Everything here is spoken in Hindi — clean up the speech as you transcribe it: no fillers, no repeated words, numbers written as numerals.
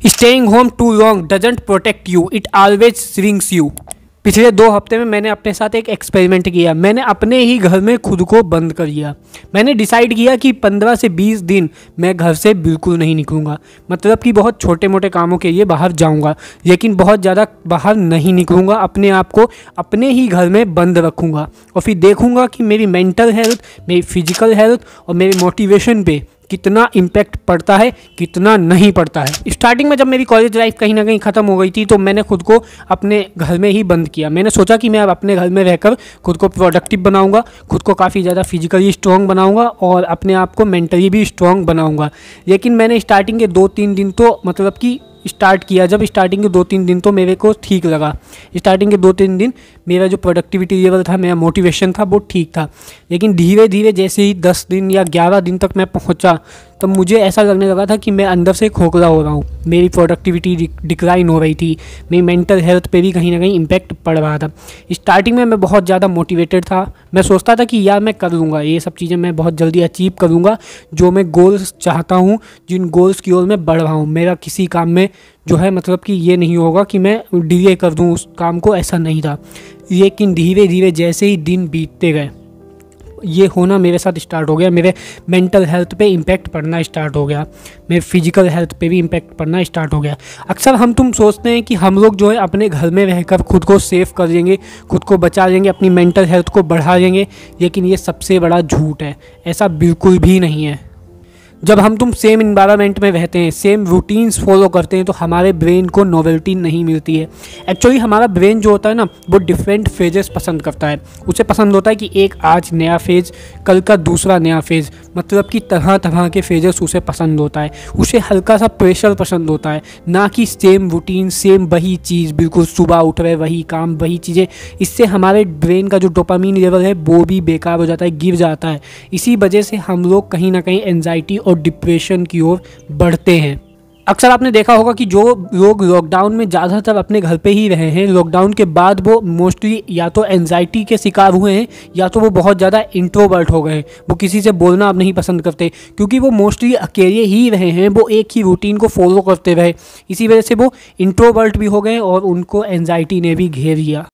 Staying home too long doesn't protect you, it always shrinks you. पिछले 2 हफ्ते में मैंने अपने साथ एक एक्सपेरिमेंट किया। मैंने अपने ही घर में खुद को बंद कर लिया। मैंने डिसाइड किया कि 15 से 20 दिन मैं घर से बिल्कुल नहीं निकलूँगा। मतलब कि बहुत छोटे मोटे कामों के लिए बाहर जाऊँगा, लेकिन बहुत ज़्यादा बाहर नहीं निकलूँगा। अपने आप को अपने ही घर में बंद रखूँगा और फिर देखूँगा कि मेरी मेंटल हेल्थ, मेरी फिजिकल हेल्थ और मेरे मोटिवेशन पे कितना इम्पैक्ट पड़ता है, कितना नहीं पड़ता है। स्टार्टिंग में जब मेरी कॉलेज लाइफ कहीं ना कहीं ख़त्म हो गई थी तो मैंने खुद को अपने घर में ही बंद किया। मैंने सोचा कि मैं अब अपने घर में रहकर खुद को प्रोडक्टिव बनाऊंगा, खुद को काफ़ी ज़्यादा फिजिकली स्ट्रॉन्ग बनाऊंगा और अपने आप को मेंटली भी स्ट्रॉन्ग बनाऊंगा। लेकिन मैंने स्टार्टिंग के 2-3 दिन तो मतलब कि स्टार्ट किया। जब स्टार्टिंग के 2-3 दिन तो मेरे को ठीक लगा। स्टार्टिंग के 2-3 दिन मेरा जो प्रोडक्टिविटी लेवल था, मेरा मोटिवेशन था, वो ठीक था। लेकिन धीरे धीरे जैसे ही 10 दिन या 11 दिन तक मैं पहुंचा तब मुझे ऐसा लगने लगा था कि मैं अंदर से खोखला हो रहा हूँ। मेरी प्रोडक्टिविटी डिक्लाइन हो रही थी, मेरी मेंटल हेल्थ पे भी कहीं ना कहीं इम्पैक्ट पड़ रहा था। स्टार्टिंग में मैं बहुत ज़्यादा मोटिवेटेड था। मैं सोचता था कि यार मैं कर लूँगा, ये सब चीज़ें मैं बहुत जल्दी अचीव करूँगा। जो मैं गोल्स चाहता हूँ, जिन गोल्स की ओर मैं बढ़ रहा हूँ, मेरा किसी काम में जो है मतलब कि ये नहीं होगा कि मैं डिले कर दूँ उस काम को, ऐसा नहीं था। लेकिन धीरे धीरे जैसे ही दिन बीतते गए ये होना मेरे साथ स्टार्ट हो गया। मेरे मेंटल हेल्थ पे इम्पैक्ट पड़ना स्टार्ट हो गया, मेरे फिजिकल हेल्थ पे भी इम्पैक्ट पड़ना स्टार्ट हो गया। अक्सर तुम सोचते हैं कि हम लोग जो है अपने घर में रहकर खुद को सेव कर लेंगे, खुद को बचा लेंगे, अपनी मेंटल हेल्थ को बढ़ा लेंगे, लेकिन ये सबसे बड़ा झूठ है। ऐसा बिल्कुल भी नहीं है। जब तुम सेम इन्वायरमेंट में रहते हैं, सेम रूटीन्स फॉलो करते हैं तो हमारे ब्रेन को नोवेल्टी नहीं मिलती है। एक्चुअली हमारा ब्रेन जो होता है ना, वो डिफरेंट फेजेस पसंद करता है। उसे पसंद होता है कि एक आज नया फेज़, कल का दूसरा नया फेज़, मतलब कि तरह तरह के फेजेस उसे पसंद होता है। उसे हल्का सा प्रेशर पसंद होता है, ना कि सेम रूटीन, सेम वही चीज़, बिल्कुल सुबह उठ रहे वही काम वही चीज़ें। इससे हमारे ब्रेन का जो डोपामीन लेवल है वो भी बेकार हो जाता है, गिर जाता है। इसी वजह से हम लोग कहीं ना कहीं एंजाइटी और डिप्रेशन की ओर बढ़ते हैं। अक्सर आपने देखा होगा कि जो लोग लॉकडाउन में ज़्यादातर अपने घर पे ही रहे हैं, लॉकडाउन के बाद वो मोस्टली या तो एंजाइटी के शिकार हुए हैं या तो वो बहुत ज़्यादा इंट्रोवर्ट हो गए हैं। वो किसी से बोलना अब नहीं पसंद करते क्योंकि वो मोस्टली अकेले ही रहे हैं, वो एक ही रूटीन को फॉलो करते रहे। इसी वजह से वो इंट्रोवर्ट भी हो गए और उनको एंजाइटी ने भी घेर लिया।